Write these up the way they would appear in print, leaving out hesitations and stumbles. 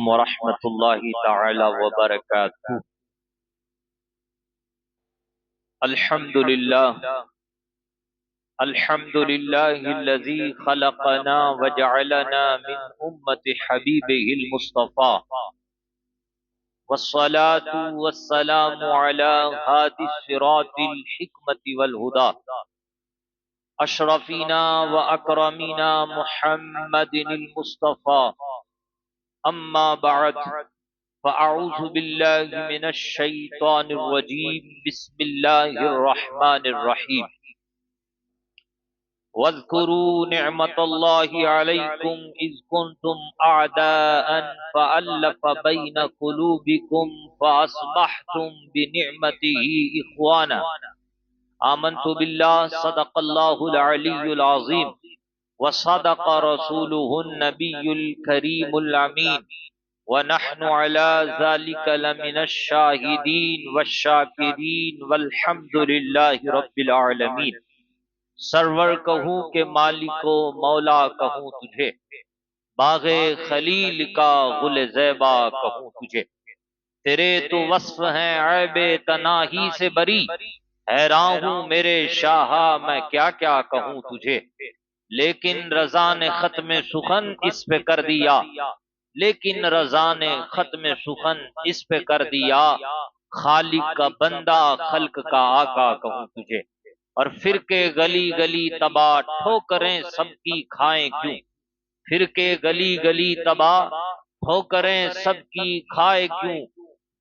ورحمۃ اللہ تعالی وبرکاتہ۔ الحمد للہ الحمد للہ الذی خلقنا وجعلنا من امة حبیبہ المصطفى، والصلاة والسلام على هادي الصراط الحکمة والہدى، اشرفینا واکرمنا محمد المصطفى۔ اما بعد، فاعوذ باللہ من الشیطان الرجیم، بسم اللہ الرحمن الرحیم۔ واذکروا نعمت اللہ علیکم اذ کنتم اعداء فألف بین قلوبکم فاصبحتم بنعمتہ اخوانا۔ آمنت باللہ، صدق اللہ العلی العظیم، وصدق رسولہ النبی الکریم الامین، ونحن على ذلك لمن الشاہدین والشاکرین والحمد للہ رب العالمین۔ سرور کہوں کہ مالک و مولا کہوں تجھے، باغ خلیل کا گل زیبا کہوں تجھے۔ تیرے تو وصف ہیں عیب تناہی سے بری، حیران ہوں میرے شاہ میں کیا کیا کہوں تجھے۔ لیکن رضا نے ختم سخن اس پہ کر دیا، لیکن رضا نے ختم سخن اس پہ کر دیا، خالق کا بندہ خلق کا آقا کہوں تجھے۔ اور پھر کے گلی گلی تباہ ٹھوکریں سب کی کھائیں کیوں، پھر کے گلی گلی تباہ ٹھوکریں سب کی کھائے کیوں،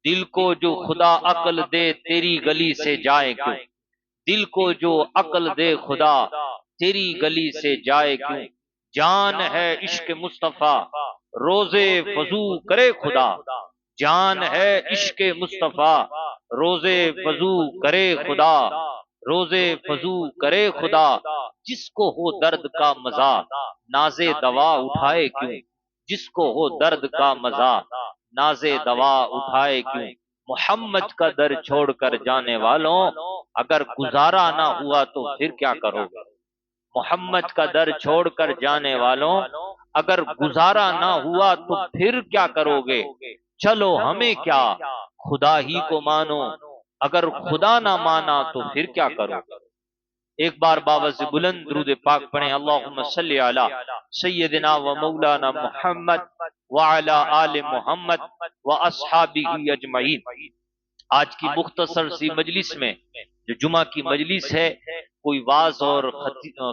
دل کو جو خدا عقل دے تیری گلی سے جائے کیوں، دل کو جو عقل دے خدا تیری گلی سے جائے کیوں۔ جان ہے عشق مصطفیٰ روزے فضو کرے خدا، جان ہے عشق مصطفیٰ روزے فضو کرے خدا، روزے فضو کرے خدا۔ جس کو ہو درد کا مزہ ناز دوا اٹھائے کیوں، جس کو ہو درد کا مزہ ناز دوا اٹھائے کیوں۔ محمد کا در چھوڑ کر جانے والوں، اگر گزارا نہ ہوا تو پھر کیا کرو گے۔ محمد کا در چھوڑ کر جانے والوں، اگر گزارا نہ ہوا تو پھر کیا کرو گے۔ چلو ہمیں کیا، خدا ہی کو مانو، اگر خدا نہ مانا تو پھر کیا کرو گے۔ ایک بار باوز بلند درود پاک پڑھیں، اللہم صلی علی سیدنا و مولانا محمد وعلی آل محمد واصحابہ اجمعین۔ آج کی مختصر سی مجلس میں، جو جمعہ کی مجلس ہے، کوئی واعظ اور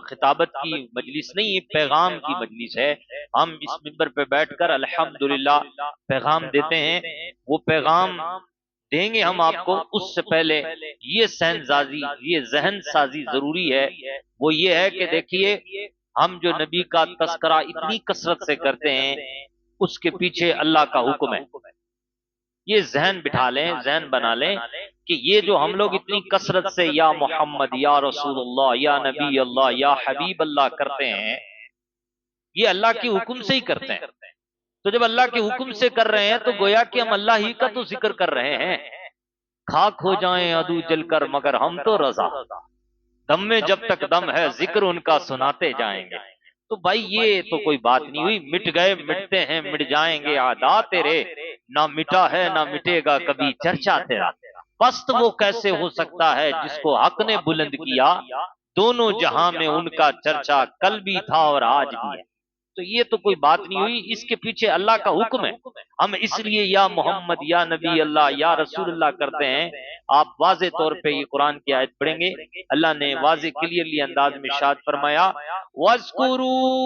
خطابت کی مجلس نہیں، پیغام کی مجلس ہے۔ ہم اس منبر پہ بیٹھ کر الحمدللہ پیغام دیتے ہیں۔ وہ پیغام دیں گے ہم آپ کو، اس سے پہلے یہ ذہن سازی ضروری ہے۔ وہ یہ ہے کہ دیکھیے، ہم جو نبی کا تذکرہ اتنی کثرت سے کرتے ہیں، اس کے پیچھے اللہ کا حکم ہے۔ یہ ذہن بٹھا لیں، ذہن بنا لیں کہ یہ جو ہم لوگ اتنی کثرت سے یا محمد، یا رسول اللہ، یا نبی اللہ، یا حبیب اللہ کرتے ہیں، یہ اللہ کے حکم سے ہی کرتے ہیں۔ تو جب اللہ کے حکم سے کر رہے ہیں تو گویا کہ ہم اللہ ہی کا تو ذکر کر رہے ہیں۔ خاک ہو جائیں عدو جل کر مگر ہم تو رضا، دم میں جب تک دم ہے ذکر ان کا سناتے جائیں گے۔ تو بھائی یہ تو کوئی بات نہیں ہوئی، مٹ گئے مٹتے ہیں مٹ جائیں گے اعداء تیرے، نہ مٹا ہے نہ مٹے گا کبھی چرچا تیرا۔ پست وہ کیسے ہو سکتا ہے جس کو حق نے بلند کیا، دونوں جہاں میں ان کا چرچا کل بھی تھا اور آج بھی ہے۔ تو یہ تو کوئی بات نہیں ہوئی، اس کے پیچھے اللہ کا حکم ہے۔ ہم اس لیے یا محمد، یا نبی اللہ، یا رسول اللہ کرتے ہیں۔ آپ واضح طور پہ یہ قرآن کی آیت پڑھیں گے، اللہ نے واضح کلیئرلی انداز میں ارشاد فرمایا، وَاذْكُرُوا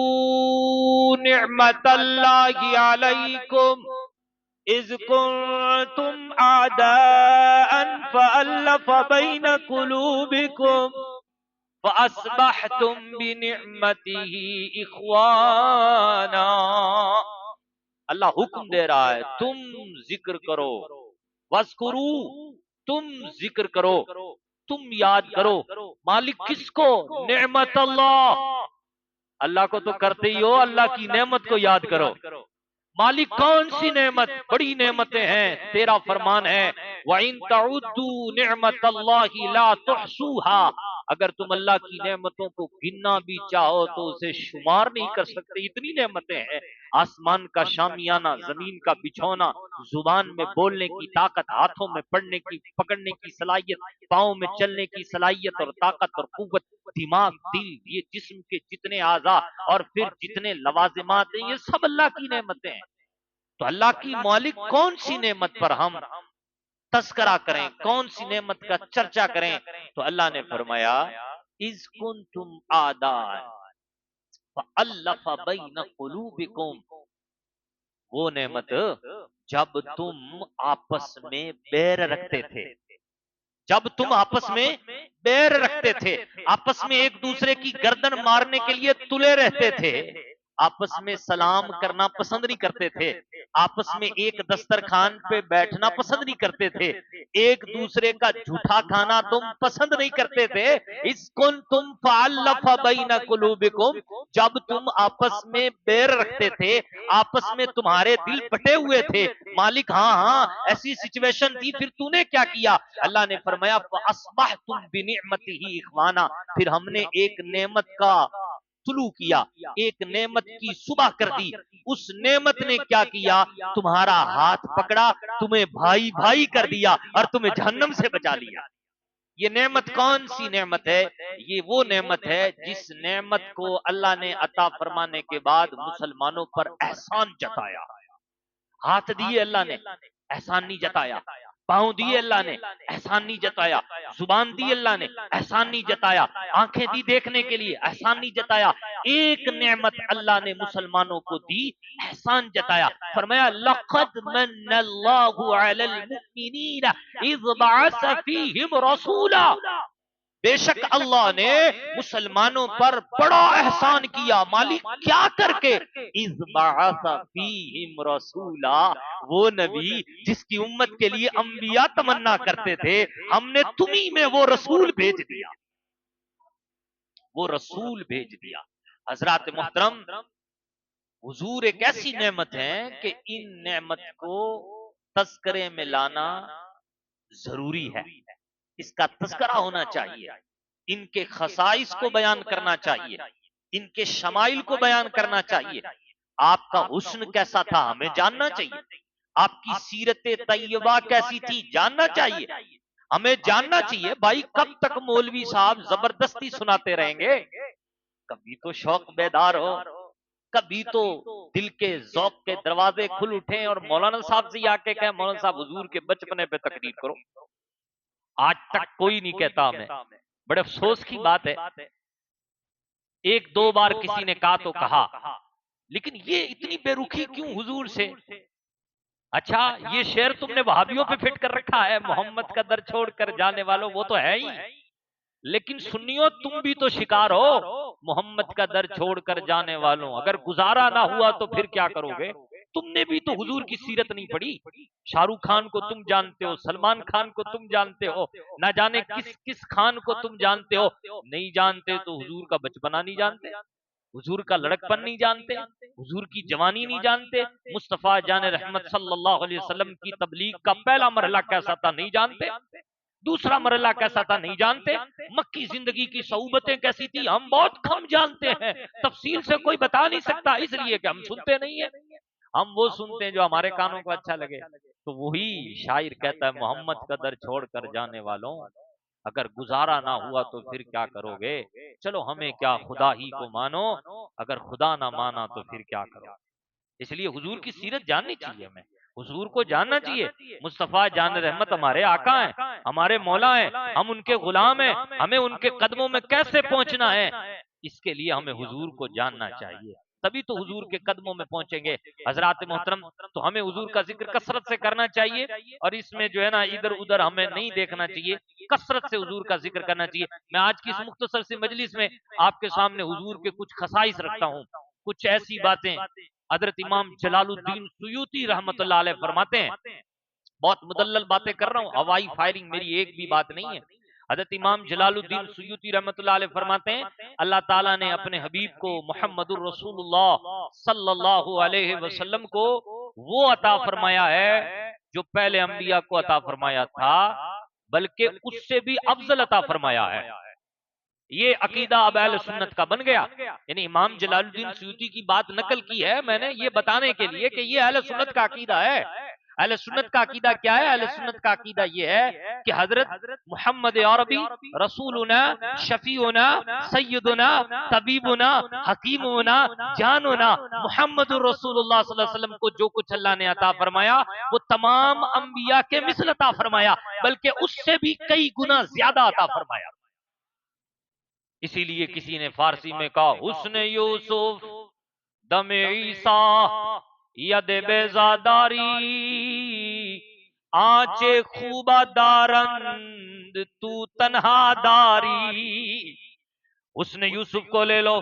نِعْمَةَ اللَّهِ عَلَيْكُمْ اِذْ كُنْتُمْ أَعْدَاءً فَأَلَّفَ بَيْنَ قُلُوبِكُمْ فَأَصْبَحْتُمْ بِنِعْمَتِهِ إِخْوَانًا۔ اللہ حکم دے رہا ہے، تم ذکر کرو، وَاذْكُرُوا، تم ذکر کرو، تم یاد کرو۔ مالک کس کو؟ نعمت اللہ، اللہ کو تو کرتے ہی ہو، اللہ کی نعمت کو یاد کرو۔ مالک کون سی نعمت؟ بڑی نعمتیں ہیں، تیرا فرمان ہے وَإِن تَعُدُّوا نِعْمَةَ اللَّهِ لَا تُحْصُوهَا، اگر تم اللہ کی نعمتوں کو گننا بھی چاہو تو اسے شمار نہیں کر سکتے، اتنی نعمتیں ہیں۔ آسمان کا شامیانہ، زمین کا بچھونا، زبان میں بولنے کی طاقت، ہاتھوں میں پکڑنے کی صلاحیت، پاؤں میں چلنے کی صلاحیت اور طاقت اور قوت، دماغ، دل، یہ جسم کے جتنے اعضاء اور پھر جتنے لوازمات ہیں، یہ سب اللہ کی نعمتیں ہیں۔ تو اللہ کی مالک کون سی نعمت پر ہم تذکرہ کریں، کون سی نعمت کا چرچا کریں؟ تو اللہ نے فرمایا اذ کنتم اعداء فالف بین قلوبکم، وہ نعمت جب تم آپس میں بیر رکھتے تھے، جب تم آپس میں بیر رکھتے تھے، آپس میں ایک دوسرے کی گردن مارنے کے لیے تلے رہتے تھے، آپس میں سلام کرنا پسند نہیں کرتے تھے، آپس میں ایک دسترخوان پہ بیٹھنا پسند نہیں کرتے تھے، ایک دوسرے کا جھوٹا کھانا تم پسند نہیں کرتے تھے۔ اذ کنتم فالف بین قلوبکم، جب تم آپس میں بیر رکھتے تھے، آپس میں تمہارے دل بٹے ہوئے تھے، مالک ہاں ہاں ایسی سچویشن تھی، پھر تو نے کیا کیا؟ اللہ نے فرمایا فاصبحتم بنعمتہ اخوانا، پھر ہم نے ایک نعمت کا طلوع کیا، ایک نعمت کی صبح کر دی، اس نعمت نے کیا کیا؟ تمہارا ہاتھ پکڑا، تمہیں بھائی بھائی کر دیا اور تمہیں جہنم سے بچا لیا۔ یہ نعمت کون سی نعمت ہے؟ یہ وہ نعمت ہے جس نعمت کو اللہ نے عطا فرمانے کے بعد مسلمانوں پر احسان جتایا۔ ہاتھ دیے اللہ نے، احسان نہیں جتایا، پاؤں دیے اللہ نے، احسان نہیں جتایا، زبان دی اللہ نے، احسان نہیں جتایا، آنکھیں دی دیکھنے کے لیے، احسان نہیں جتایا، ایک نعمت اللہ نے مسلمانوں کو دی، احسان جتایا۔ فرمایا لقد من اللہ علی المؤمنین اذ بعث فیہم رسولا، بے شک اللہ نے مسلمانوں پر بڑا احسان کیا، مالک کیا کر کے؟ اذ بعث فیہم رسولا، وہ نبی جس کی امت کے لیے انبیاء تمنا کرتے تھے، ہم نے تمہیں میں وہ رسول بھیج دیا، وہ رسول بھیج دیا۔ حضرات محترم، حضور ایک ایسی نعمت ہے کہ ان نعمت کو تذکرے میں لانا ضروری ہے، اس کا تذکرہ ہونا چاہیے، ان کے خصائص کو بیان کرنا چاہیے، ان کے شمائل کو بیان کرنا چاہیے۔ آپ کا حسن کیسا تھا ہمیں جاننا چاہیے، آپ کی سیرت طیبہ کیسی تھی جاننا چاہیے، ہمیں جاننا چاہیے۔ بھائی کب تک مولوی صاحب زبردستی سناتے رہیں گے؟ کبھی تو شوق بیدار ہو، کبھی تو دل کے ذوق کے دروازے کھل اٹھیں اور مولانا صاحب سے آ کے کہیں مولانا صاحب حضور کے بچپنے پہ تقریر کرو۔ آج تک کوئی نہیں کہتا ہمیں، بڑے افسوس کی بات ہے۔ ایک دو بار کسی نے کہا تو کہا، لیکن یہ اتنی بے رخی کیوں حضور سے؟ اچھا یہ شعر تم نے وہابیوں پہ فٹ کر رکھا ہے، محمد کا در چھوڑ کر جانے والوں، وہ تو ہے ہی، لیکن سنیو تم بھی تو شکار ہو محمد کا در چھوڑ کر جانے والوں، اگر گزارا نہ ہوا تو پھر کیا کرو گے؟ تم نے بھی تو حضور کی سیرت نہیں پڑھی، شاہ رخ خان کو تم جانتے ہو، سلمان خان کو تم جانتے ہو، نہ جانے کس کس خان کو تم جانتے ہو، نہیں جانتے تو حضور کا بچپنا نہیں جانتے، حضور کا لڑکپن نہیں جانتے، حضور کی جوانی نہیں جانتے، مصطفیٰ جان رحمت صلی اللہ علیہ وسلم کی تبلیغ کا پہلا مرحلہ کیسا تھا نہیں جانتے، دوسرا مرحلہ کیسا تھا نہیں جانتے، مکی زندگی کی صعوبتیں کیسی تھی ہم بہت کم جانتے ہیں، تفصیل سے کوئی بتا نہیں سکتا، اس لیے کہ ہم سنتے نہیں ہیں، ہم وہ سنتے ہیں جو ہمارے کانوں کو اچھا لگے۔ تو وہی شاعر کہتا ہے محمد کا در چھوڑ کر جانے والوں، اگر گزارا نہ ہوا تو پھر کیا کرو گے؟ چلو ہمیں کیا خدا ہی کو مانو، اگر خدا نہ مانا تو پھر کیا کرو؟ اس لیے حضور کی سیرت جاننی چاہیے ہمیں، حضور کو جاننا چاہیے۔ مصطفیٰ جان رحمت ہمارے آقا ہیں، ہمارے مولا ہیں، ہم ان کے غلام ہیں، ہمیں ان کے قدموں میں کیسے پہنچنا ہے، اس کے لیے ہمیں حضور کو جاننا چاہیے، تبھی تو حضور کے قدموں میں پہنچیں گے۔ حضرات محترم، تو ہمیں حضور کا ذکر کثرت سے کرنا چاہیے، اور اس میں جو ہے نا ادھر ادھر ہمیں نہیں دیکھنا چاہیے، کثرت سے حضور کا ذکر کرنا چاہیے۔ میں آج کی اس مختصر سی مجلس میں آپ کے سامنے حضور کے کچھ خصائص رکھتا ہوں، کچھ ایسی باتیں حضرت امام جلال الدین سیوطی رحمت اللہ علیہ فرماتے ہیں، بہت مدلل باتیں کر رہا ہوں، ہوائی فائرنگ میری ایک بھی بات نہیں ہے۔ حضرت امام جلال الدین سیوطی رحمت اللہ علیہ فرماتے ہیں اللہ تعالیٰ نے اپنے حبیب کو محمد الرسول اللہ صلی اللہ علیہ وسلم کو وہ عطا فرمایا ہے جو پہلے انبیاء کو عطا فرمایا تھا، بلکہ اس سے بھی افضل عطا فرمایا ہے۔ یہ عقیدہ اب اہل سنت کا بن گیا. یعنی امام جلال الدین سیوطی کی بات نقل کی ہے میں نے یہ بتانے کے لیے کہ یہ اہل سنت کا عقیدہ ہے. اہل سنت کا عقیدہ کیا ہے؟ اہل سنت کا عقیدہ یہ ہے کہ حضرت محمد عربی رسولنا شفیعنا سیدنا طبیبنا حکیمنا جاننا محمد رسول اللہ صلی اللہ علیہ وسلم کو جو کچھ اللہ نے عطا فرمایا وہ تمام انبیاء کے مثل عطا فرمایا، بلکہ اس سے بھی کئی گنا زیادہ عطا فرمایا. اسی لیے کسی نے فارسی میں کہا حسن یوسف دم عیسیٰ ید بیزاداری آنچ خوبہ دارند تو تنہا داری. حسن یوسف کو لے لو،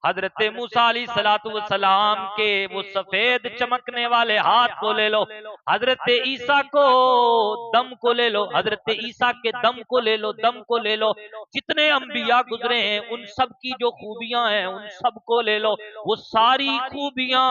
حضرت موسیٰ علیہ السلام کے وہ سفید چمکنے والے ہاتھ کو لے لو، حضرت عیسیٰ کو دم کو لے لو، حضرت عیسیٰ کے دم کو لے لو، دم کو لے لو، جتنے انبیاء گزرے ہیں ان سب کی جو خوبیاں ہیں ان سب کو لے لو. وہ ساری خوبیاں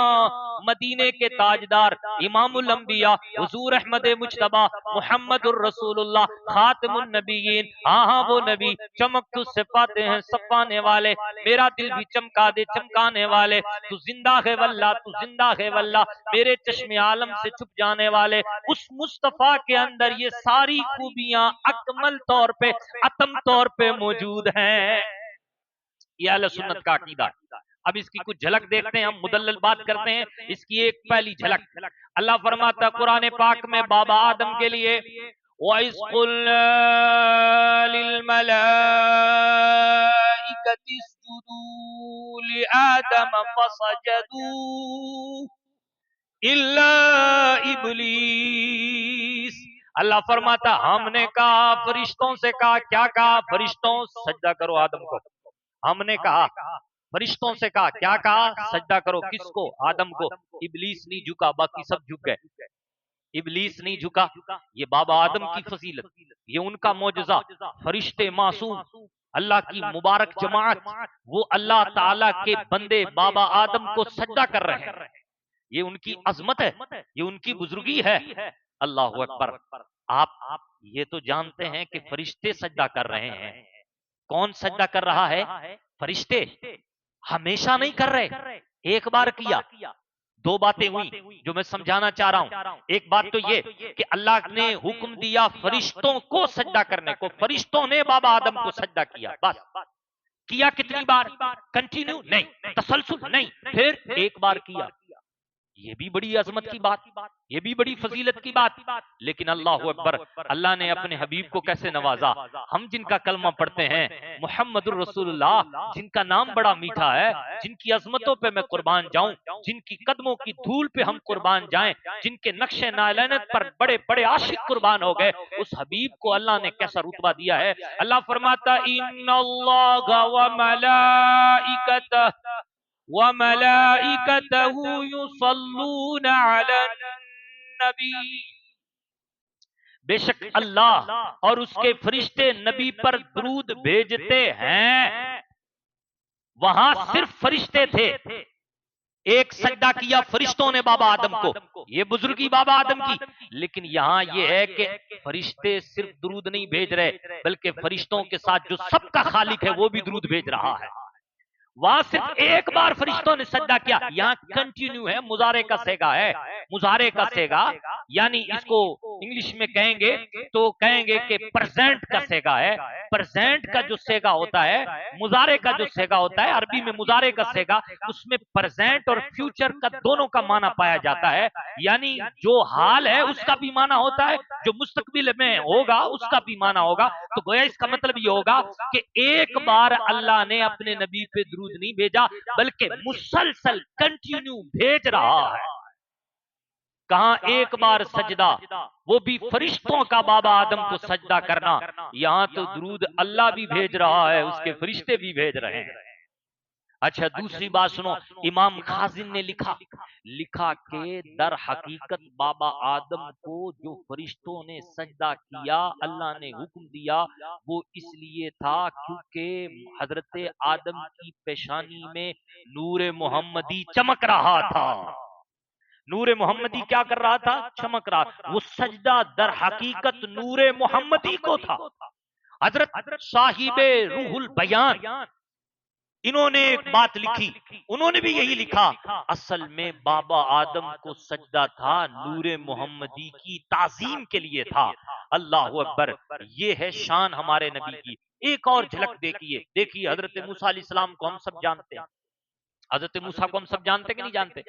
مدینے کے تاجدار امام الانبیاء حضور احمد مجتبی محمد الرسول اللہ خاتم النبیین، ہاں وہ نبی چمک تو صفاتے ہیں صفانے والے، میرا دل بھی چمکا دے چمکانے والے، تو زندہ ہے واللہ تو زندہ ہے واللہ، میرے چشم عالم سے چھپ جانے والے، اس مصطفیٰ کے اندر یہ ساری خوبیاں اکمل طور پہ اتم طور پہ موجود ہیں. یہ اہل سنت کا عقیدہ ہے. اب اس کی کچھ جھلک دیکھتے ہیں، ہم مدلل بات کرتے ہیں. اس کی ایک پہلی جھلک اللہ فرماتا قرآن پاک میں بابا آدم کے لیے وَإِذْ قُلْنَا لِلْمَلَائِكَةِ اسْجُدُوا لِآدَمَ فَسَجَدُوا إِلَّا إِبْلِيسَ. اللہ فرماتا ہم نے کہا فرشتوں سے کہا، کیا کہا؟ فرشتوں سجدہ کرو آدم کو. ہم نے کہا فرشتوں سے کہا، کیا کہا؟ سجدہ کرو. کس کو؟ آدم کو. ابلیس نہیں جھکا، باقی سب جھک گئے. ابلیس نہیں جھکا. یہ بابا آدم کی فضیلت، یہ ان کا معجزہ. فرشتے معصوم اللہ کی مبارک جماعت، وہ اللہ تعالی کے بندے بابا آدم کو سجدہ کر رہے ہیں. یہ ان کی عظمت ہے، یہ ان کی بزرگی ہے. اللہ اکبر. آپ یہ تو جانتے ہیں کہ فرشتے سجدہ کر رہے ہیں. کون سجدہ کر رہا ہے؟ فرشتے. ہمیشہ نہیں کر رہے، ایک بار کیا. دو باتیں ہوئی جو میں سمجھانا چاہ رہا ہوں. ایک بات تو یہ کہ اللہ نے حکم دیا فرشتوں کو سجدہ کرنے کو، فرشتوں نے بابا آدم کو سجدہ کیا. بس کیا کتنی بار؟ کنٹینیو نہیں، تسلسل نہیں، پھر ایک بار کیا. یہ بھی بڑی عظمت کی بات، یہ بھی بڑی فضیلت کی بات. لیکن اللہ اکبر، اللہ نے اپنے حبیب کو کیسے نوازا. ہم جن کا کلمہ پڑھتے ہیں محمد الرسول اللہ، جن کا نام بڑا میٹھا ہے، جن کی عظمتوں پہ میں قربان جاؤں، جن کی قدموں کی دھول پہ ہم قربان جائیں، جن کے نقش نالینت پر بڑے بڑے عاشق قربان ہو گئے، اس حبیب کو اللہ نے کیسا رتبہ دیا ہے. اللہ فرماتا ان اللہ وملائکتہ وَمَلَائِكَتَهُ يُصَلُّونَ عَلَى النَّبِيِّ. بے شک اللہ اور اس کے فرشتے نبی پر درود بھیجتے ہیں. وہاں صرف فرشتے تھے، ایک سجدہ کیا فرشتوں نے بابا آدم کو، یہ بزرگی بابا آدم کی. لیکن یہاں یہ ہے کہ فرشتے صرف درود نہیں بھیج رہے، بلکہ فرشتوں کے ساتھ جو سب کا خالق ہے وہ بھی درود بھیج رہا ہے. وہاں صرف ایک بار فرشتوں نے سجدہ کیا. یہاں کنٹینیو ہے، مضارع کا صیغہ ہے. مضارع کا صیغہ یعنی اس کو انگلش میں کہیں گے تو کہیں گے کہ پرزینٹ کا صیغہ ہے. پرزینٹ کا جو صیغہ ہوتا ہے، مضارع کا جو صیغہ ہوتا ہے عربی میں مضارع کا صیغہ، اس میں پرزینٹ اور فیوچر کا دونوں کا معنی پایا جاتا ہے. یعنی جو حال ہے اس کا بھی معنی ہوتا ہے، جو مستقبل میں ہوگا اس کا بھی معنی ہوگا. تو گویا اس کا مطلب یہ ہوگا کہ ایک بار اللہ نے اپنے نبی پہ درود نہیں بھیجا، بلکہ مسلسل کنٹینیو بھیج رہا ہے. کہاں ایک بار سجدہ، وہ بھی فرشتوں کا بابا آدم کو سجدہ کرنا. یہاں تو درود اللہ بھی بھیج رہا ہے، اس کے فرشتے بھی بھیج رہے ہیں. اچھا دوسری بات سنو، امام خازن نے لکھا کہ در حقیقت بابا آدم کو جو فرشتوں نے سجدہ کیا، اللہ نے حکم دیا، وہ اس لیے تھا کیونکہ حضرت آدم کی پیشانی میں نور محمدی چمک رہا تھا. نور محمدی کیا کر رہا تھا؟ چمک رہا. وہ سجدہ در حقیقت نور محمدی کو تھا. حضرت صاحب روح البیان انہوں نے ایک بات لکھی، انہوں نے بھی یہی لکھا، اصل میں بابا آدم کو سجدہ تھا نور محمدی کی تعظیم کے لیے تھا۔ اللہ اکبر، یہ ہے شان ہمارے نبی کی۔ ایک اور جھلک دیکھیے حضرت موسیٰ علیہ السلام کو ہم سب جانتے ہیں، حضرت موسیٰ کو ہم سب جانتے کہ نہیں جانتے؟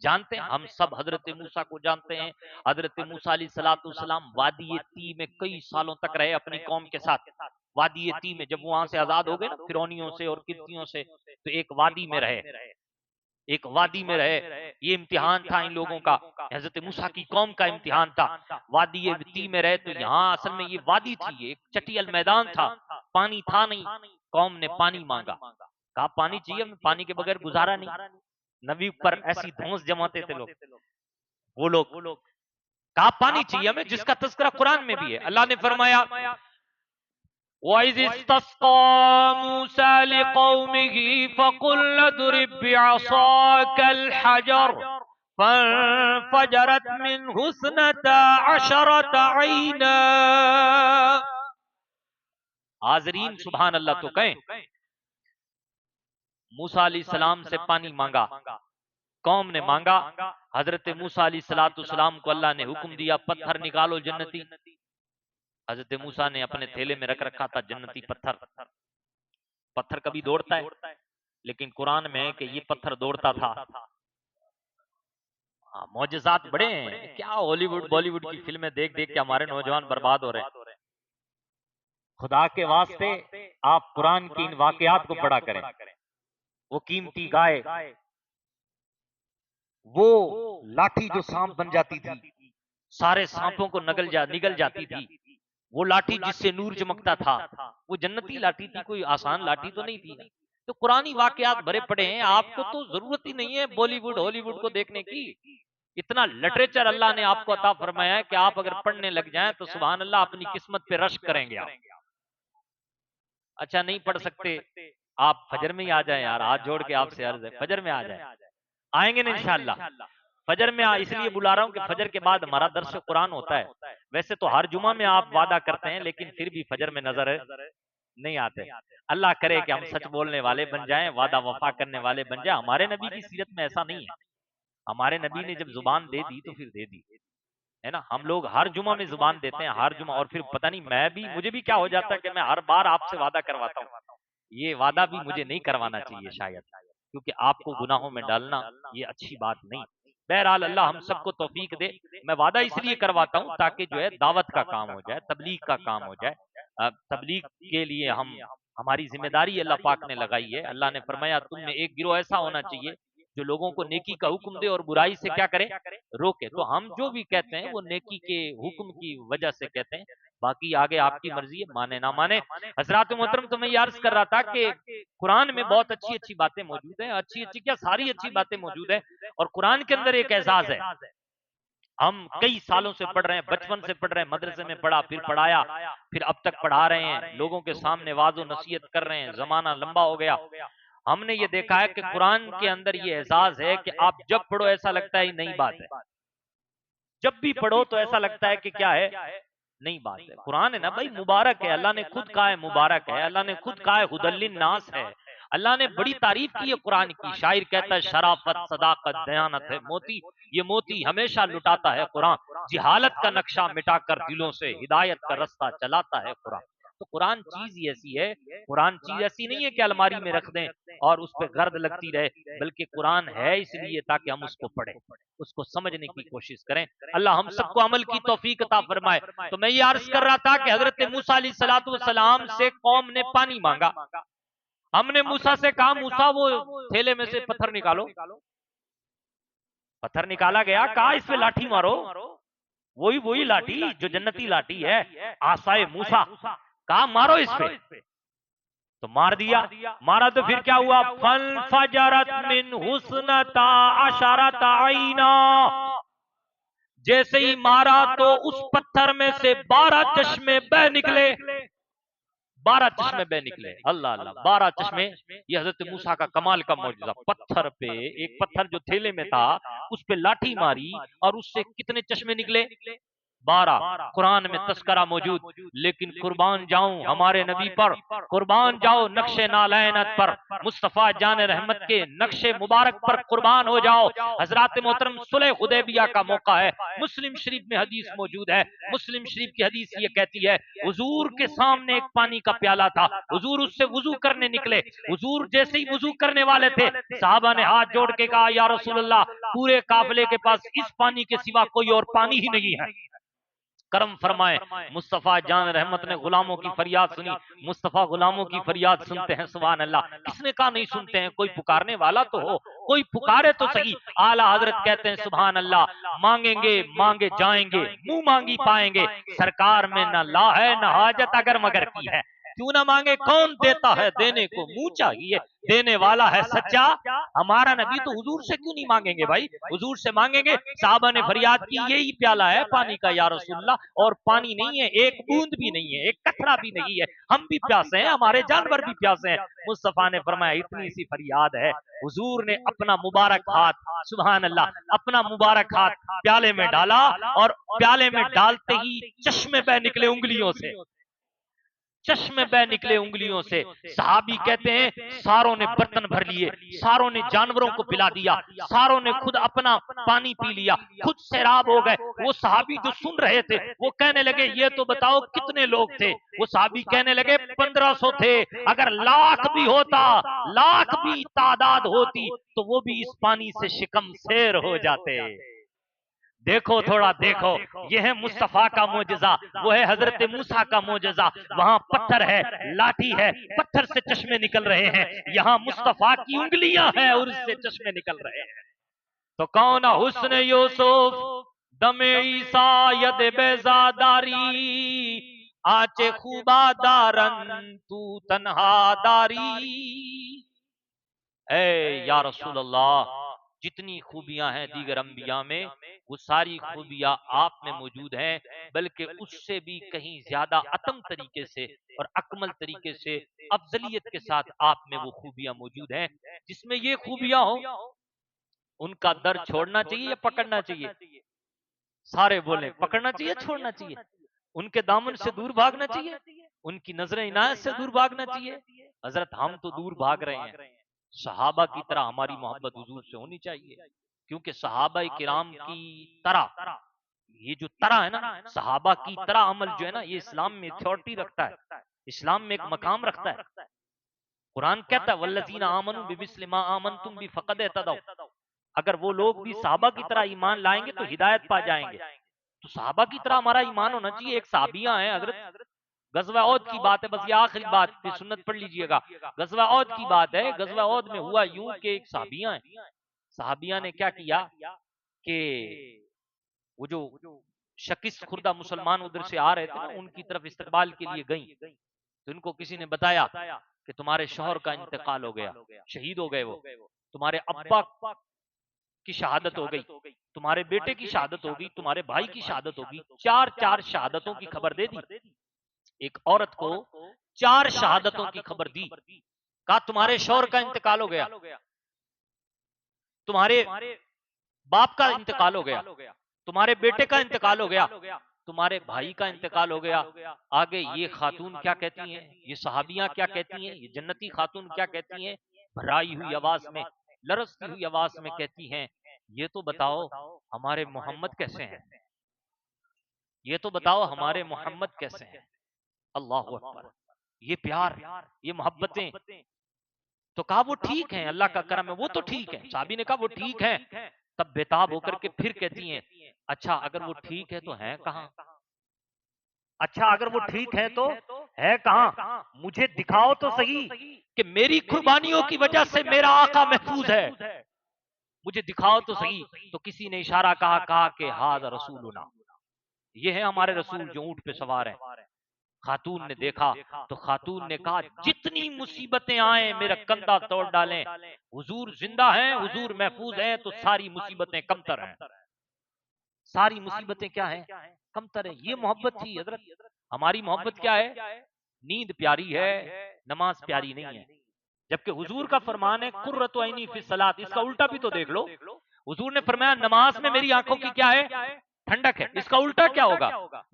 جانتے ہیں، ہم سب حضرت موسیٰ کو جانتے ہیں۔ حضرت موسیٰ علیہ السلام وادی طی میں کئی سالوں تک رہے اپنی قوم کے ساتھ۔ وادی طی میں جب وہاں سے آزاد ہو گئے نا فرعونیوں سے اور قبطیوں سے، تو ایک وادی میں رہے، ایک وادی میں رہے۔ یہ امتحان تھا ان لوگوں کا، حضرت موسیٰ کی قوم کا امتحان تھا۔ وادی طی میں رہے تو یہاں اصل میں یہ وادی تھی، ایک چٹیل میدان تھا، پانی تھا نہیں۔ قوم نے پانی مانگا، کہا پانی چاہیے، ہمیں پانی کے بغیر گزارا نہیں۔ نبی پر ایسی دھونس جماتے تھے لوگ، وہ لوگ کہا پانی چاہیے ہمیں، جس کا تذکرہ قرآن میں بھی ہے۔ اللہ نے فرمایا وَإِذِ اسْتَسْقَىٰ مُوسَىٰ لِقَوْمِهِ فَقُلْنَا اضْرِب بِّعَصَاكَ الْحَجَرَ فَانفَجَرَتْ مِنْهُ اثْنَتَا عَشَرَةَ عَيْنًا۔ حاضرین سبحان اللہ تو کہیں، موسیٰ علیہ السلام سے پانی مانگا، قوم نے مانگا۔ حضرت موسیٰ علیہ السلام کو اللہ نے حکم دیا پتھر نکالو جنتی۔ حضرت موسیٰ نے اپنے تھیلے میں رکھ رکھا تھا جنتی پتھر۔ پتھر کبھی دوڑتا ہے، لیکن قرآن میں ہے کہ یہ پتھر دوڑتا تھا۔ معجزات بڑے ہیں، کیا ہالی ووڈ بالی ووڈ کی فلمیں دیکھ دیکھ کے ہمارے نوجوان برباد ہو رہے ہیں۔ خدا کے واسطے آپ قرآن کی ان واقعات کو پڑھا کریں۔ وہ قیمتی گائے، وہ لاٹھی جو سانپ بن جاتی تھی، سارے سانپوں کو نگل جاتی تھی، وہ لاٹھی جس سے نور چمکتا تھا، وہ جنتی لاٹھی تھی، کوئی آسان لاٹھی تو نہیں تھی۔ تو قرآنی واقعات بھرے پڑے ہیں، آپ کو تو ضرورت ہی نہیں ہے بالی ووڈ ہالی ووڈ کو دیکھنے کی۔ اتنا لٹریچر اللہ نے آپ کو عطا فرمایا ہے کہ آپ اگر پڑھنے لگ جائیں تو سبحان اللہ اپنی قسمت پہ رشک کریں گے آپ۔ اچھا نہیں پڑھ سکتے، آپ فجر میں ہی آ جائیں یار، ہاتھ جوڑ کے آپ سے عرض ہے، فجر میں آ جائیں، آئیں گے نا انشاءاللہ۔ فجر میں اس لیے بلا رہا ہوں کہ فجر کے بعد ہمارا درس قرآن ہوتا ہے۔ ویسے تو ہر جمعہ میں آپ وعدہ کرتے ہیں، لیکن پھر بھی فجر میں نظر نہیں آتے۔ اللہ کرے کہ ہم سچ بولنے والے بن جائیں، وعدہ وفا کرنے والے بن جائیں۔ ہمارے نبی کی سیرت میں ایسا نہیں ہے، ہمارے نبی نے جب زبان دے دی تو پھر دے دی ہے نا۔ ہم لوگ ہر جمعہ میں زبان دیتے ہیں، ہر جمعہ، اور پھر پتہ نہیں مجھے بھی کیا ہو جاتا ہے کہ میں ہر بار آپ سے وعدہ کرواتا ہوں۔ یہ وعدہ بھی مجھے نہیں کروانا چاہیے شاید، کیونکہ آپ کو گناہوں میں ڈالنا یہ اچھی بات نہیں۔ بہرحال اللہ ہم سب کو توفیق دے۔ میں وعدہ اس لیے کرواتا ہوں تاکہ جو ہے دعوت کا کام ہو جائے، تبلیغ کا کام ہو جائے۔ تبلیغ کے لیے ہماری ذمہ داری اللہ پاک نے لگائی ہے۔ اللہ نے فرمایا تم میں ایک گروہ ایسا ہونا چاہیے جو لوگوں کو نیکی کا حکم دے اور برائی سے کیا کرے، روکے۔ تو ہم جو بھی کہتے ہیں وہ نیکی کے حکم کی وجہ سے کہتے ہیں، باقی آگے آپ کی مرضی ہے، مانے نہ مانے۔ حضرات محترم، تو میں یہ عرض کر رہا تھا کہ قرآن میں بہت اچھی اچھی باتیں موجود ہیں، اچھی کیا ساری اچھی باتیں موجود ہیں، اور قرآن کے اندر ایک اعزاز ہے۔ ہم کئی سالوں سے پڑھ رہے ہیں، بچپن سے پڑھ رہے ہیں، مدرسے میں پڑھا، پھر پڑھایا، پھر اب تک پڑھا رہے ہیں، لوگوں کے سامنے واعظ و نصیحت کر رہے ہیں، زمانہ لمبا ہو گیا۔ ہم نے یہ دیکھا ہے کہ قرآن کے اندر یہ اعزاز ہے کہ آپ جب پڑھو ایسا لگتا ہے یہ نئی بات ہے، جب بھی پڑھو تو ایسا لگتا ہے کہ کیا ہے، نئی بات ہے۔ قرآن ہے نا بھائی، مبارک ہے، اللہ نے خود کہا ہے مبارک ہے، اللہ نے خود کہا ہے ہدی للناس ہے۔ اللہ نے بڑی تعریف کی ہے قرآن کی۔ شاعر کہتا ہے شرافت صداقت دیانت ہے موتی، یہ موتی ہمیشہ لٹاتا ہے قرآن، جہالت کا نقشہ مٹا کر دلوں سے ہدایت کا رستہ چلاتا ہے قرآن۔ تو قرآن چیز ہی ایسی ہے، قرآن چیز ایسی نہیں ہے کہ الماری میں رکھ دیں اور اس پہ گرد لگتی رہے، بلکہ قرآن ہے اس لیے تاکہ ہم اس کو پڑھیں، اس کو سمجھنے کی کوشش کریں۔ اللہ ہم سب کو عمل کی توفیق عطا فرمائے۔ تو میں یہ عرض کر رہا تھا کہ حضرت موسیٰ علیہ السلام سے قوم نے پانی مانگا، ہم نے موسیٰ سے کہا موسیٰ وہ تھیلے میں سے پتھر نکالو، پتھر نکالا گیا، کہا اس پہ لاٹھی مارو، وہی لاٹھی جو جنتی لاٹھی ہے، عصائے موسیٰ، کہا مارو اس پہ، تو مار دیا، مارا تو پھر کیا ہوا، فَانْفَجَرَتْ مِنْهُ اثْنَتَا عَشَرَةَ عَيْنًا، جیسے ہی مارا تو اس پتھر میں سے 12 چشمے بہ نکلے، 12 چشمے بہ نکلے۔ اللہ اللہ، 12 چشمے، یہ حضرت موسیٰ کا کمال کا معجزہ۔ پتھر پہ، ایک پتھر جو تھیلے میں تھا اس پہ لاٹھی ماری اور اس سے کتنے چشمے نکلے، 12 قرآن میں تذکرہ موجود، لیکن قربان جاؤں ہمارے نبی پر، قربان جاؤ نقش نالینت پر، مصطفیٰ جان رحمت کے نقش مبارک پر قربان ہو جاؤ۔ حضرات محترم صلح حدیبیہ کا موقع ہے، مسلم شریف میں حدیث موجود ہے، مسلم شریف کی حدیث یہ کہتی ہے حضور کے سامنے ایک پانی کا پیالہ تھا، حضور اس سے وضو کرنے نکلے، حضور جیسے ہی وضو کرنے والے تھے صحابہ نے ہاتھ جوڑ کے کہا یا رسول اللہ پورے قافلے کے پاس اس پانی کے سوا کوئی اور پانی ہی نہیں ہے، کرم فرمائے۔ مصطفیٰ جان رحمت نے غلاموں کی فریاد سنی، مصطفیٰ غلاموں کی فریاد سنتے ہیں، سبحان اللہ۔ کس نے کہا نہیں سنتے ہیں؟ کوئی پکارنے والا تو ہو، کوئی پکارے تو صحیح۔ اعلیٰ حضرت کہتے ہیں سبحان اللہ، مانگیں گے مانگے جائیں گے، منہ مانگی پائیں گے، سرکار میں نہ لا ہے نہ حاجت اگر مگر کی ہے، کیوں نہ مانگے، کون دیتا ہے دینے کو منہ چاہیے، دینے والا ہے سچا ہمارا نبی، تو حضور سے کیوں نہیں مانگیں گے بھائی؟ حضور سے مانگیں گے۔ صحابہ نے فریاد کی یہی پیالہ ہے پانی کا یا رسول اللہ، اور پانی نہیں ہے، ایک بوند بھی نہیں ہے، ایک قطرہ بھی نہیں ہے، ہم بھی پیاسے ہیں، ہمارے جانور بھی پیاسے ہیں۔ مصطفیٰ نے فرمایا اتنی سی فریاد ہے، حضور نے اپنا مبارک ہاتھ، سبحان اللہ، اپنا مبارک ہاتھ پیالے میں ڈالا، اور پیالے میں ڈالتے ہی چشمے بہ نکلے انگلیوں سے، چشمے بہ نکلے انگلیوں سے۔ صحابی کہتے ہیں ساروں نے برتن بھر لیے، ساروں نے جانوروں کو پلا دیا، ساروں نے خود اپنا پانی پی لیا، خود سیراب ہو گئے۔ وہ صحابی جو سن رہے تھے وہ کہنے لگے یہ تو بتاؤ کتنے لوگ تھے؟ وہ صحابی کہنے لگے 1500 تھے، اگر لاکھ بھی ہوتا، لاکھ بھی تعداد ہوتی تو وہ بھی اس پانی سے شکم سیر ہو جاتے۔ دیکھو تھوڑا دیکھو، یہ ہے مصطفیٰ کا معجزہ، وہ ہے حضرت موسیٰ کا معجزہ۔ وہاں پتھر ہے، لاٹھی ہے، پتھر سے چشمے نکل رہے ہیں، یہاں مصطفیٰ کی انگلیاں ہیں اور اس سے چشمے نکل رہے ہیں۔ تو کون حسن یوسف دم عیسیٰ ید بیزاداری، آچے خوبا دارن تو تنہا داری۔ اے یا رسول اللہ، جتنی خوبیاں ہیں دیگر انبیاء میں وہ ساری خوبیاں آپ میں موجود ہیں، بلکہ اس سے بھی کہیں زیادہ اتم طریقے سے اور اکمل طریقے سے افضلیت کے ساتھ آپ میں وہ خوبیاں موجود ہیں۔ جس میں یہ خوبیاں ہوں ان کا در چھوڑنا چاہیے یا پکڑنا چاہیے؟ سارے بولیں پکڑنا چاہیے چھوڑنا چاہیے؟ ان کے دامن سے دور بھاگنا چاہیے؟ ان کی نظر عنایت سے دور بھاگنا چاہیے؟ حضرت ہم تو دور بھاگ رہے ہیں۔ صحابہ کی طرح ہماری محبت حضور سے ہونی چاہیے، کیونکہ صحابہ کرام کی طرح، یہ جو طرح ہے نا، صحابہ کی طرح عمل جو ہے نا، یہ اسلام میں اتھارٹی رکھتا ہے، اسلام میں ایک مقام رکھتا ہے۔ قرآن کہتا ہے والذین آمنوا بمثل ما آمنتم بہ فقد اہتدوا، اگر وہ لوگ بھی صحابہ کی طرح ایمان لائیں گے تو ہدایت پا جائیں گے۔ تو صحابہ کی طرح ہمارا ایمان ہونا چاہیے۔ ایک صحابیہ ہیں حضرت، غزوہ احد کی بات ہے، بس یہ آخری بات پہ سنت پڑھ لیجئے گا، غزوہ احد کی بات ہے۔ غزوہ احد میں ہوا یوں کہ ایک صحابیہ ہیں، صحابیہ نے کیا کیا کہ وہ جو شکست خوردہ مسلمان ادھر سے آ رہے تھے نا، ان کی طرف استقبال کے لیے گئیں، تو ان کو کسی نے بتایا کہ تمہارے شوہر کا انتقال ہو گیا، شہید ہو گئے وہ، تمہارے ابا کی شہادت ہو گئی، تمہارے بیٹے کی شہادت ہو گئی، تمہارے بھائی کی شہادت ہو گئی، چار شہادتوں کی خبر دے دی۔ ایک عورت کو 4 شہادتوں کی خبر دی، کہا تمہارے شوہر کا انتقال ہو گیا، تمہارے باپ کا انتقال ہو گیا، تمہارے بیٹے کا انتقال ہو گیا، تمہارے بھائی کا انتقال ہو گیا۔ آگے یہ خاتون کیا کہتی ہیں، یہ صحابیاں کیا کہتی ہیں، یہ جنتی خاتون کیا کہتی ہیں، بھرائی ہوئی آواز میں، لرزتی ہوئی آواز میں کہتی ہیں یہ تو بتاؤ ہمارے محمد کیسے ہیں، یہ تو بتاؤ ہمارے محمد کیسے ہیں۔ اللہ اکبر، یہ پیار، یہ محبتیں۔ تو کہا وہ ٹھیک ہیں، اللہ کا کرم ہے، وہ تو ٹھیک ہے۔ صحابی نے کہا وہ ٹھیک ہے، تب بےتاب ہو کر کے پھر کہتی ہیں اچھا اگر وہ ٹھیک ہے تو ہے کہاں، اچھا اگر وہ ٹھیک ہے تو ہے کہاں، مجھے دکھاؤ تو صحیح کہ میری قربانیوں کی وجہ سے میرا آقا محفوظ ہے، مجھے دکھاؤ تو صحیح۔ تو کسی نے اشارہ کہا کہ ھذا رسولنا، یہ ہے ہمارے رسول جو اونٹ پہ سوار ہیں۔ خاتون نے دیکھا تو خاتون نے کہا جتنی مصیبتیں آئیں میرا کندھا توڑ ڈالیں، حضور زندہ ہیں، حضور محفوظ ہیں تو ساری مصیبتیں کمتر ہیں، ساری مصیبتیں کیا ہیں، کمتر ہیں۔ یہ محبت تھی حضرت۔ ہماری محبت کیا ہے، نیند پیاری ہے، نماز پیاری نہیں ہے۔ جبکہ حضور کا فرمان ہے قرۃ عینی فی الصلاۃ، اس کا الٹا بھی تو دیکھ لو، حضور نے فرمایا نماز میں میری آنکھوں کی کیا ہے، ٹھنڈک ہے. اس کا الٹا کیا ہوگا؟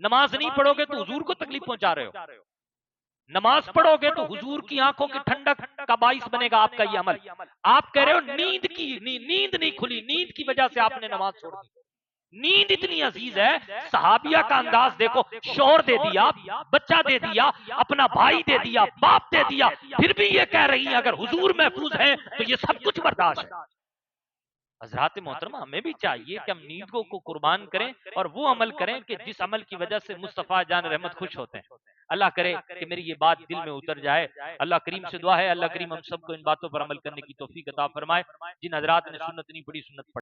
نماز نہیں پڑھو گے تو حضور کو تکلیف پہنچا رہے ہو. نماز پڑھو گے تو حضور کی آنکھوں کی ٹھنڈک کا باعث بنے گا آپ کا یہ عمل. آپ کہہ رہے ہو نیند نہیں کھلی، نیند کی وجہ سے آپ نے نماز چھوڑ دی. نیند اتنی عزیز ہے. صحابیہ کا انداز دیکھو، شوہر دے دیا، بچہ دے دیا، اپنا بھائی دے دیا، باپ دے دیا، پھر بھی یہ کہہ رہی ہیں اگر حضور محفوظ ہیں تو یہ سب کچھ برداشت ہے. حضرات محترمہ، ہمیں بھی چاہیے کہ ہم نیند کو قربان کریں اور وہ عمل کریں کہ جس عمل کی وجہ سے مصطفیٰ جان رحمت خوش ہوتے ہیں. اللہ کرے کہ میری یہ بات دل میں اتر جائے. اللہ کریم سے دعا ہے اللہ کریم ہم سب کو ان باتوں پر عمل کرنے کی توفیق عطا فرمائے. جن حضرات نے سنت نہیں پڑھی، سنت پڑھ